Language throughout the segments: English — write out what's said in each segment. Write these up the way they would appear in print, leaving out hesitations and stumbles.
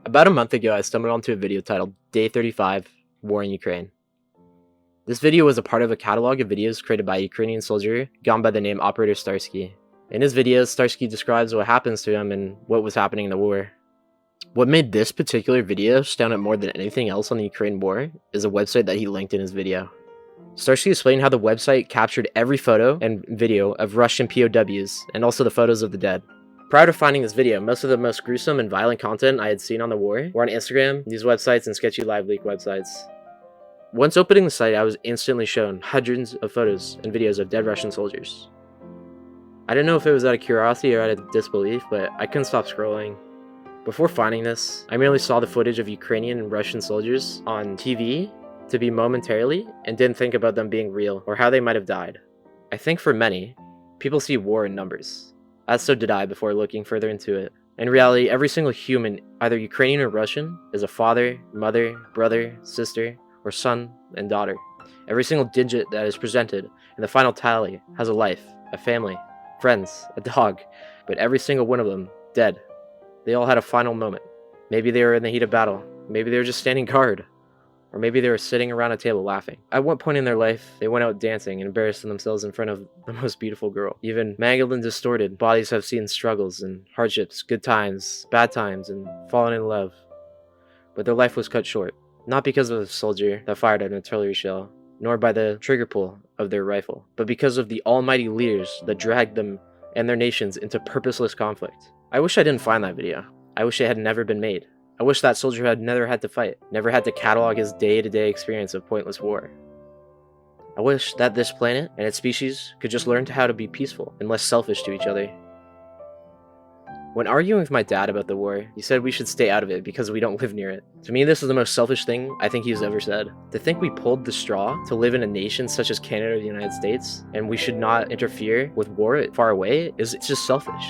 About a month ago, I stumbled onto a video titled Day 35, War in Ukraine. This video was a part of a catalog of videos created by a Ukrainian soldier gone by the name Operator Starsky. In his videos, Starsky describes what happens to him and what was happening in the war. What made this particular video stand out more than anything else on the Ukraine war is a website that he linked in his video. Starsky explained how the website captured every photo and video of Russian POWs and also the photos of the dead. Prior to finding this video, most of the most gruesome and violent content I had seen on the war were on Instagram, news websites, and sketchy live leak websites. Once opening the site, I was instantly shown hundreds of photos and videos of dead Russian soldiers. I didn't know if it was out of curiosity or out of disbelief, but I couldn't stop scrolling. Before finding this, I merely saw the footage of Ukrainian and Russian soldiers on TV to be momentarily and didn't think about them being real or how they might have died. I think for many, people see war in numbers. As so did I before looking further into it. In reality, every single human, either Ukrainian or Russian, is a father, mother, brother, sister, or son and daughter. Every single digit that is presented in the final tally has a life, a family, friends, a dog, but every single one of them dead. They all had a final moment. Maybe they were in the heat of battle, maybe they were just standing guard, or maybe they were sitting around a table laughing. At one point in their life, they went out dancing and embarrassing themselves in front of the most beautiful girl. Even mangled and distorted, bodies have seen struggles and hardships, good times, bad times, and fallen in love. But their life was cut short, not because of the soldier that fired an artillery shell, nor by the trigger pull of their rifle, but because of the almighty leaders that dragged them and their nations into purposeless conflict. I wish I didn't find that video. I wish it had never been made. I wish that soldier had never had to fight, never had to catalog his day-to-day experience of pointless war. I wish that this planet and its species could just learn how to be peaceful and less selfish to each other. When arguing with my dad about the war, he said we should stay out of it because we don't live near it. To me, this is the most selfish thing I think he's ever said. To think we pulled the straw to live in a nation such as Canada or the United States, and we should not interfere with war far away, it's just selfish.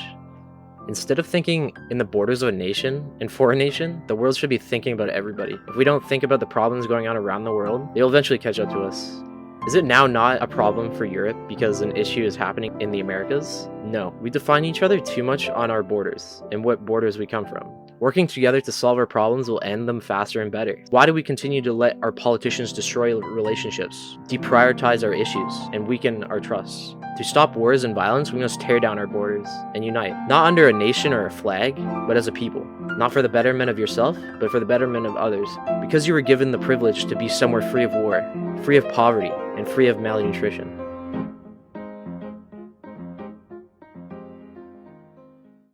Instead of thinking in the borders of a nation and for a nation, the world should be thinking about everybody. If we don't think about the problems going on around the world, they'll eventually catch up to us. Is it now not a problem for Europe because an issue is happening in the Americas? No, we define each other too much on our borders and what borders we come from. Working together to solve our problems will end them faster and better. Why do we continue to let our politicians destroy relationships, deprioritize our issues, and weaken our trusts? To stop wars and violence, we must tear down our borders and unite, not under a nation or a flag, but as a people. Not for the betterment of yourself, but for the betterment of others. Because you were given the privilege to be somewhere free of war, free of poverty, and free of malnutrition.